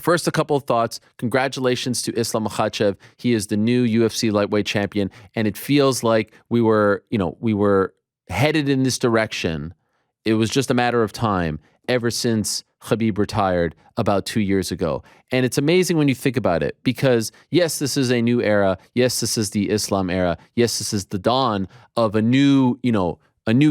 First, a couple of thoughts. Congratulations to Islam Makhachev. He is the new UFC lightweight champion, and it feels like we were headed in this direction. It was just a matter of time ever since Khabib retired about 2 years ago. And it's amazing when you think about it because, yes, this is a new era. Yes, this is the Islam era. Yes, this is the dawn of a new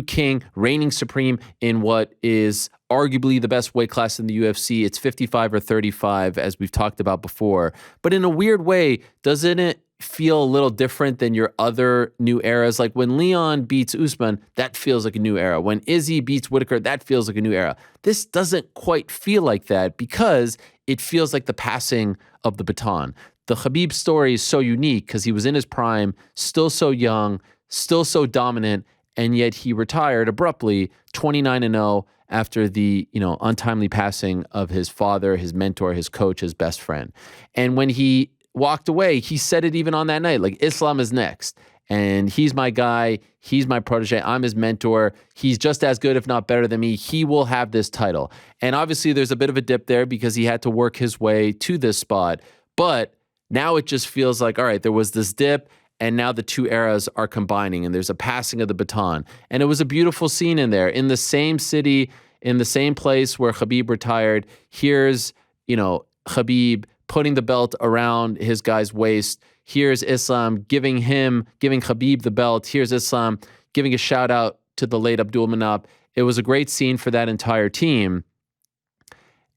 king reigning supreme in what is arguably the best weight class in the UFC. It's 55 or 35, as we've talked about before. But in a weird way, doesn't it feel a little different than your other new eras? Like when Leon beats Usman, that feels like a new era. When Izzy beats Whitaker, that feels like a new era. This doesn't quite feel like that because it feels like the passing of the baton. The Khabib story is so unique because he was in his prime, still so young, still so dominant, and yet he retired abruptly, 29-0, after the untimely passing of his father, his mentor, his coach, his best friend. And when he walked away, he said it even on that night, like, Islam is next. And he's my guy. He's my protege. I'm his mentor. He's just as good, if not better than me. He will have this title. And obviously there's a bit of a dip there because he had to work his way to this spot. But now it just feels like, all right, there was this dip, and now the two eras are combining, and there's a passing of the baton. And it was a beautiful scene in there. In the same city, in the same place where Khabib retired, here's, Khabib putting the belt around his guy's waist. Here's Islam giving Khabib the belt. Here's Islam giving a shout out to the late Abdul Manap. It was a great scene for that entire team.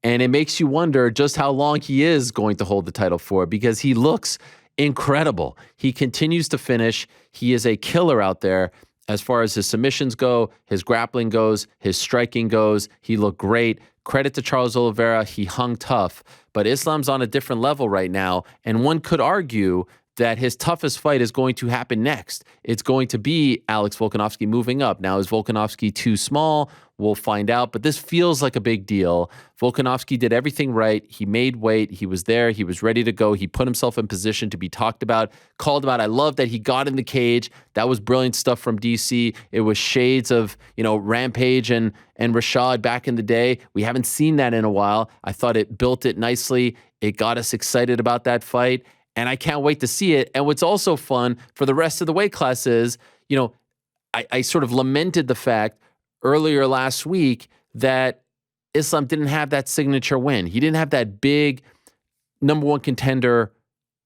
And it makes you wonder just how long he is going to hold the title for, because he looks incredible. He continues to finish. He is a killer out there as far as his submissions go, his grappling goes, his striking goes. He looked great. Credit to Charles Oliveira. He hung tough. But Islam's on a different level right now, and one could argue that his toughest fight is going to happen next. It's going to be Alex Volkanovski moving up. Now, is Volkanovski too small? We'll find out, but this feels like a big deal. Volkanovski did everything right. He made weight. He was there. He was ready to go. He put himself in position to be talked about, called about. I love that he got in the cage. That was brilliant stuff from DC. It was shades of, Rampage and Rashad back in the day. We haven't seen that in a while. I thought it built it nicely. It got us excited about that fight. And I can't wait to see it. And what's also fun for the rest of the weight classes, I sort of lamented the fact earlier last week that Islam didn't have that signature win. He didn't have that big number one contender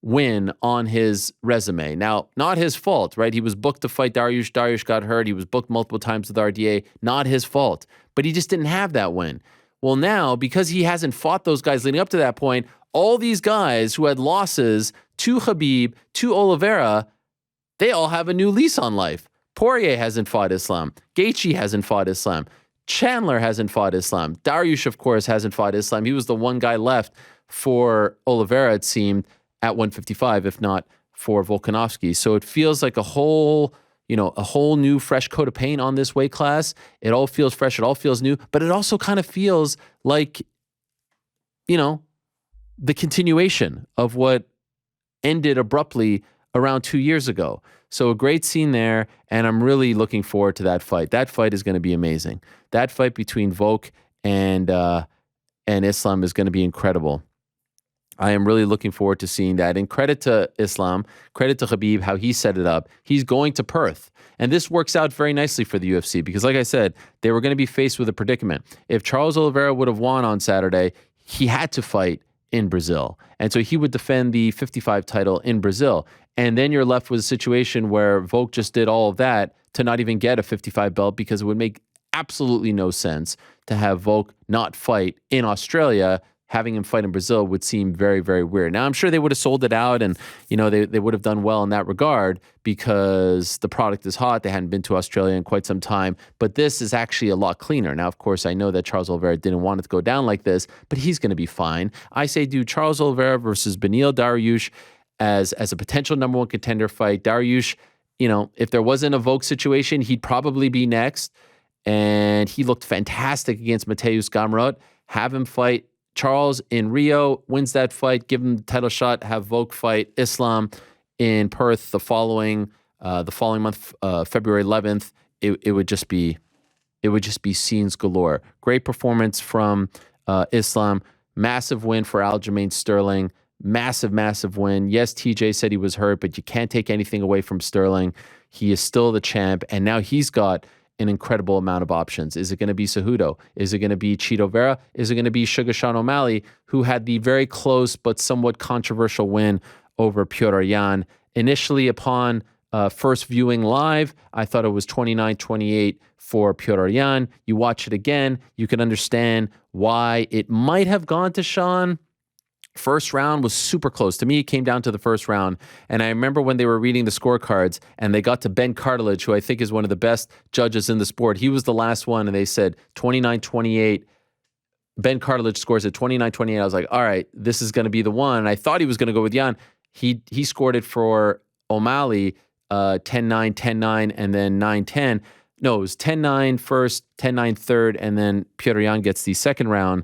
win on his resume. Now, not his fault, right? He was booked to fight Dariush. Dariush got hurt. He was booked multiple times with RDA. Not his fault. But he just didn't have that win. Well, now, because he hasn't fought those guys leading up to that point, all these guys who had losses to Khabib, to Oliveira, they all have a new lease on life. Poirier hasn't fought Islam. Gaethje hasn't fought Islam. Chandler hasn't fought Islam. Dariush, of course, hasn't fought Islam. He was the one guy left for Oliveira, it seemed, at 155, if not for Volkanovski. So it feels like a whole new fresh coat of paint on this weight class. It all feels fresh. It all feels new. But it also kind of feels like, the continuation of what ended abruptly around 2 years ago. So a great scene there, and I'm really looking forward to that fight. That fight is going to be amazing. That fight between Volk and Islam is going to be incredible. I am really looking forward to seeing that. And credit to Islam, credit to Khabib, how he set it up. He's going to Perth. And this works out very nicely for the UFC because, like I said, they were going to be faced with a predicament. If Charles Oliveira would have won on Saturday, he had to fight in Brazil. And so he would defend the 55 title in Brazil. And then you're left with a situation where Volk just did all of that to not even get a 55 belt because it would make absolutely no sense to have Volk not fight in Australia. Having him fight in Brazil would seem very, very weird. Now, I'm sure they would have sold it out and, they would have done well in that regard because the product is hot. They hadn't been to Australia in quite some time. But this is actually a lot cleaner. Now, of course, I know that Charles Oliveira didn't want it to go down like this, but he's going to be fine. I say do Charles Oliveira versus Beneil Dariush as a potential number one contender fight. Dariush, if there wasn't a Volk situation, he'd probably be next. And he looked fantastic against Mateusz Gamrot. Have him fight Charles in Rio, wins that fight, give him the title shot, have Volk fight Islam in Perth the following month, February 11th. It would just be scenes galore. Great performance from Islam. Massive win for Aljamain Sterling. Massive, massive win. Yes, TJ said he was hurt, but you can't take anything away from Sterling. He is still the champ, and now he's got an incredible amount of options. Is it going to be Cejudo? Is it going to be Chito Vera? Is it going to be Sugar Sean O'Malley, who had the very close but somewhat controversial win over Petr Yan? Initially, upon first viewing live, I thought it was 29-28 for Petr Yan. You watch it again, you can understand why it might have gone to Sean. First round was super close. To me, it came down to the first round. And I remember when they were reading the scorecards and they got to Ben Cartilage, who I think is one of the best judges in the sport. He was the last one, and they said 29-28. Ben Cartilage scores at 29-28. I was like, all right, this is going to be the one. And I thought he was going to go with Yan. He scored it for O'Malley 10-9, 10-9, and then 9-10. No, it was 10-9 first, 10-9 third, and then Petr Yan gets the second round.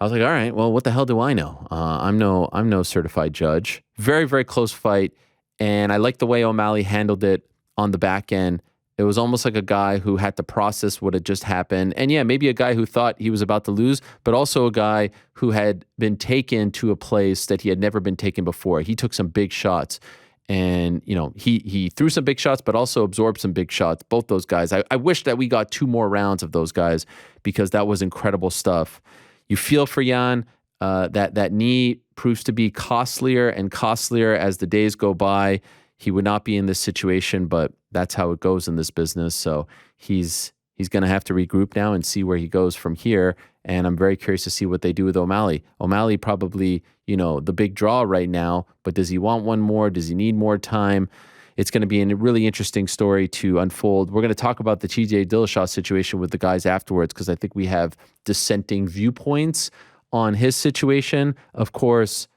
I was like, all right, well, what the hell do I know? I'm no certified judge. Very, very close fight. And I like the way O'Malley handled it on the back end. It was almost like a guy who had to process what had just happened. And yeah, maybe a guy who thought he was about to lose, but also a guy who had been taken to a place that he had never been taken before. He took some big shots. And, you know, he threw some big shots, but also absorbed some big shots. Both those guys. I wish that we got 2 more rounds of those guys, because that was incredible stuff. You feel for Yan. That knee proves to be costlier and costlier as the days go by. He would not be in this situation, but that's how it goes in this business. So he's going to have to regroup now and see where he goes from here. And I'm very curious to see what they do with O'Malley. O'Malley probably, you know, the big draw right now, but does he want one more? Does he need more time? It's going to be a really interesting story to unfold. We're going to talk about the TJ Dillashaw situation with the guys afterwards, because I think we have dissenting viewpoints on his situation. Of course,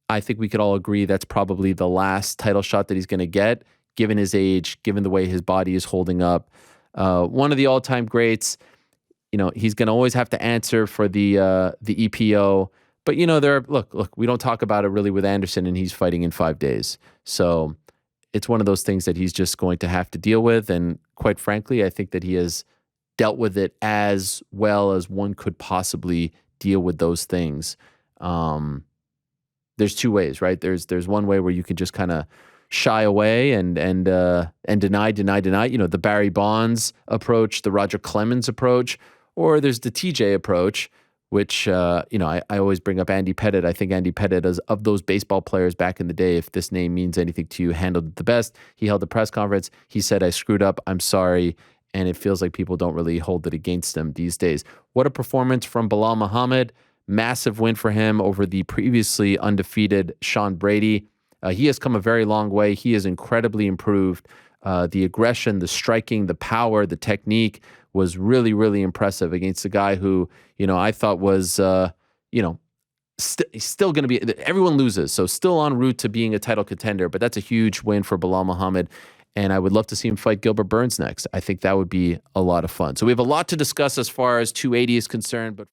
I think we could all agree that's probably the last title shot that he's going to get, given his age, given the way his body is holding up. One of the all-time greats. You know, he's going to always have to answer for the EPO. But, you know, look, we don't talk about it really with Anderson, and he's fighting in 5 days. So it's one of those things that he's just going to have to deal with. And quite frankly, I think that he has dealt with it as well as one could possibly deal with those things. There's 2 ways, right? There's one way where you can just kind of shy away and deny. You know, the Barry Bonds approach, the Roger Clemens approach, or there's the TJ approach, which, you know, I always bring up Andy Pettitte. I think Andy Pettitte, is of those baseball players back in the day, if this name means anything to you, handled it the best. He held a press conference. He said, I screwed up. I'm sorry. And it feels like people don't really hold it against him these days. What a performance from Bilal Muhammad. Massive win for him over the previously undefeated Sean Brady. He has come a very long way. He has incredibly improved. The aggression, the striking, the power, the technique was really, really impressive against a guy who, you know, I thought was, you know, still going to be, everyone loses. So still en route to being a title contender, but that's a huge win for Bilal Muhammad. And I would love to see him fight Gilbert Burns next. I think that would be a lot of fun. So we have a lot to discuss as far as 280 is concerned, but